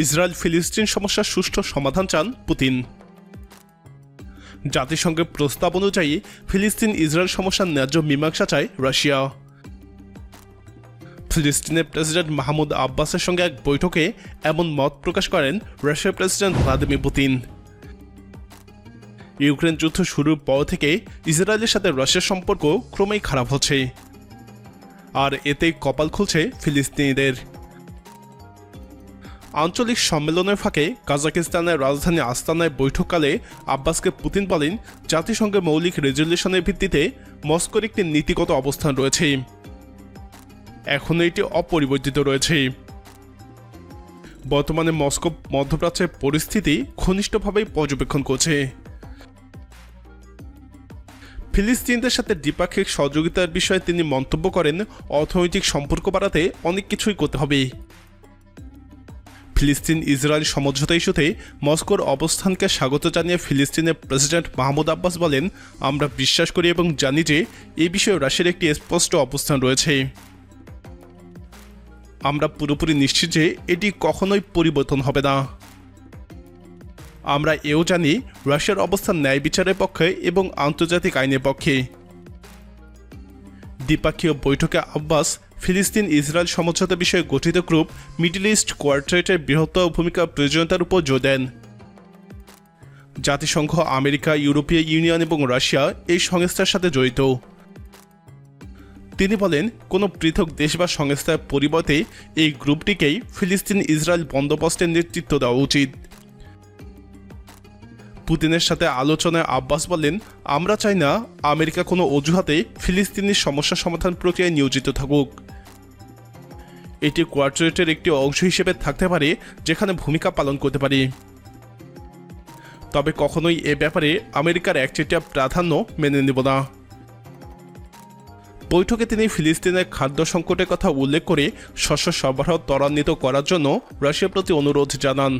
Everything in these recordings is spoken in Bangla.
ইসরায়েল ফিলিস্তিন সমস্যার সুষ্ঠু সমাধান চান পুতিন। জাতিসংঘের প্রস্তাব অনুযায়ী ফিলিস্তিন ইসরায়েল সমস্যার ন্যায্য মীমাংসা চায় রাশিয়া। ফিলিস্তিনের প্রেসিডেন্ট মাহমুদ আব্বাসের সঙ্গে এক বৈঠকে এমন মত প্রকাশ করেন রাশিয়ার প্রেসিডেন্ট ভ্লাদিমির পুতিন। ইউক্রেন যুদ্ধ শুরুর পর থেকে ইসরায়েলের সাথে রাশিয়ার সম্পর্ক ক্রমেই খারাপ হচ্ছে, আর এতেই কপাল খুলছে ফিলিস্তিনিদের। আঞ্চলিক সম্মেলনের ফাঁকে কাজাকিস্তানের রাজধানী আস্তানায় বৈঠককালে আব্বাসকে পুতিন বলেন, জাতিসংঘের মৌলিক রেজলিউশনের ভিত্তিতে মস্কোর একটি নীতিগত অবস্থান রয়েছে, এখনও এটি অপরিবর্তিত রয়েছে। বর্তমানে মস্কো মধ্যপ্রাচ্যের পরিস্থিতি ঘনিষ্ঠভাবে পর্যবেক্ষণ করছে। ফিলিস্তিনিদের সাথে দ্বিপাক্ষিক সহযোগিতার বিষয়ে তিনি মন্তব্য করেন, অর্থনৈতিক সম্পর্ক বাড়াতে অনেক কিছুই করতে হবে। ফিলিস্তিন ইসরায়েল সমঝোতা ইস্যুতে মস্কোর অবস্থানকে স্বাগত জানিয়ে ফিলিস্তিনের প্রেসিডেন্ট মাহমুদ আব্বাস বলেন, আমরা বিশ্বাস করি এবং জানি যে এই বিষয়ে রাশিয়ার একটি স্পষ্ট অবস্থান রয়েছে। আমরা পুরোপুরি নিশ্চিত যে এটি কখনোই পরিবর্তন হবে না। আমরা এও জানি রাশিয়ার অবস্থান ন্যায় বিচারের পক্ষে এবং আন্তর্জাতিক আইনের পক্ষে। দ্বিপাক্ষীয় বৈঠকে আব্বাস ফিলিস্তিন ইসরায়েল সমঝোতা বিষয়ে গঠিত গ্রুপ মিডল ইস্ট কোয়ার্টারেটের বৃহত্তর ভূমিকার প্রয়োজনীয়তার উপর জোর দেন। জাতিসংঘ, আমেরিকা, ইউরোপীয় ইউনিয়ন এবং রাশিয়া এই সংস্থার সাথে জড়িত। তিনি বলেন, কোনো পৃথক দেশ বা সংস্থার পরিবর্তে এই গ্রুপটিকেই ফিলিস্তিন ইসরায়েল বন্দোবস্তের নেতৃত্ব দেওয়া উচিত। পুতিনের সাথে আলোচনায় আব্বাস বলেন, আমরা চাই না আমেরিকা কোনো অজুহাতে ফিলিস্তিনি সমস্যা সমাধান প্রক্রিয়ায় নিয়োজিত থাকুক। এটি কোয়ার্টারেটের একটি অংশ হিসেবে থাকতে পারে, যেখানে ভূমিকা পালন করতে পারে। তবে কখনোই এ ব্যাপারে আমেরিকার একচেটিয়া প্রাধান্য মেনে নেব না। বৈঠকে তিনি ফিলিস্তিনের খাদ্য সংকটের কথা উল্লেখ করে শস্য সরবরাহ ত্বরান্বিত করার জন্য রাশিয়ার প্রতি অনুরোধ জানান।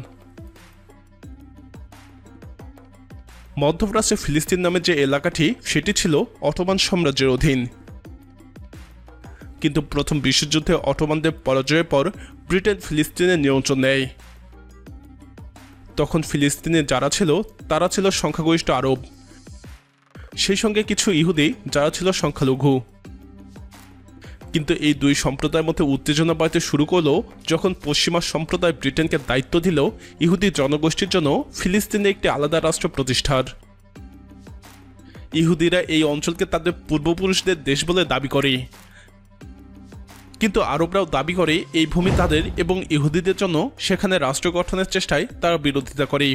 মধ্যপ্রাচ্যে ফিলিস্তিন নামে যে এলাকাটি, সেটি ছিল অটোমান সাম্রাজ্যের অধীন। কিন্তু প্রথম বিশ্বযুদ্ধে অটোমানদের পরাজয়ের পর ব্রিটেন ফিলিস্তিনের নিয়ন্ত্রণ নেয়। তখন ফিলিস্তিনে যারা ছিল তারা ছিল সংখ্যাগরিষ্ঠ আরব, সেই সঙ্গে কিছু ইহুদি যারা ছিল সংখ্যালঘু। কিন্তু এই দুই সম্প্রদায়ের মধ্যে উত্তেজনা বাড়তে শুরু করলো যখন পশ্চিমা সম্প্রদায় ব্রিটেনকে দায়িত্ব দিল ইহুদি জনগোষ্ঠীর জন্য ফিলিস্তিনে একটি আলাদা রাষ্ট্র প্রতিষ্ঠার। ইহুদিরা এই অঞ্চলকে তাদের পূর্বপুরুষদের দেশ বলে দাবি করে, কিন্তু আরবরাও দাবি করে এই ভূমি তাদের এবং ইহুদিদের জন্য। সেখানে রাষ্ট্র গঠনের চেষ্টায় তারা বিরোধিতা করে।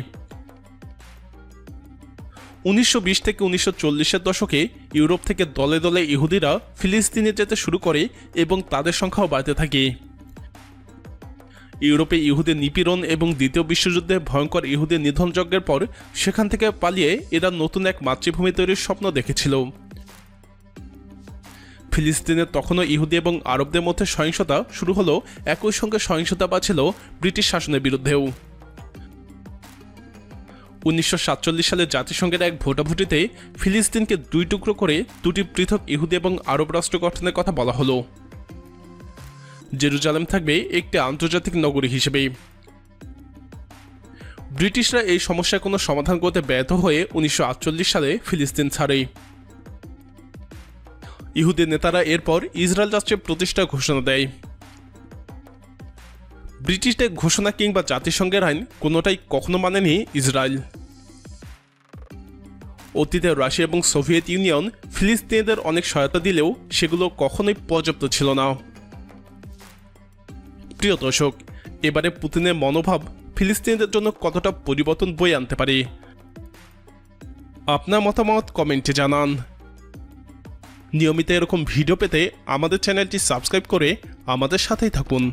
1920 থেকে 1940-এর দশকে ইউরোপ থেকে দলে দলে ইহুদিরা ফিলিস্তিনে যেতে শুরু করে এবং তাদের সংখ্যাও বাড়তে থাকে। ইউরোপে ইহুদের নিপীড়ন এবং দ্বিতীয় বিশ্বযুদ্ধে ভয়ঙ্কর ইহুদের নিধনযজ্ঞের পর সেখান থেকে পালিয়ে এরা নতুন এক মাতৃভূমি তৈরির স্বপ্ন দেখেছিল। ফিলিস্তিনে তখনও ইহুদি এবং আরবদের মধ্যে সহিংসতা শুরু হলো, একই সঙ্গে সহিংসতা বাড়ছিল ব্রিটিশ শাসনের বিরুদ্ধেও। 1947 সালে জাতিসংঘের এক ভোটাভুটিতে ফিলিস্তিনকে দুই টুকরো করে দুটি পৃথক ইহুদি এবং আরব রাষ্ট্র গঠনের কথা বলা হলো। জেরুজালেম থাকবে একটি আন্তর্জাতিক নগরী হিসেবে। ব্রিটিশরা এই সমস্যার কোনো সমাধান করতে ব্যর্থ হয়ে 1948 সালে ফিলিস্তিন ছাড়ে। ইহুদি নেতারা এরপর ইসরায়েল রাষ্ট্রের প্রতিষ্ঠার ঘোষণা দেয়। ব্রিটিশদের ঘোষণা কিংবা জাতিসংঘের আইন কোনোটাই কখনো মানেনি ইসরায়েল। অতীতে রাশিয়া এবং সোভিয়েত ইউনিয়ন ফিলিস্তিনিদের অনেক সহায়তা দিলেও সেগুলো কখনোই পর্যাপ্ত ছিল না। প্রিয় দর্শক, এবারে পুতিনের মনোভাব ফিলিস্তিনিদের জন্য কতটা পরিবর্তন বয়ে আনতে পারে? আপনার মতামত কমেন্টে জানান। নিয়মিত এরকম ভিডিও পেতে আমাদের চ্যানেলটি সাবস্ক্রাইব করে আমাদের সাথেই থাকুন।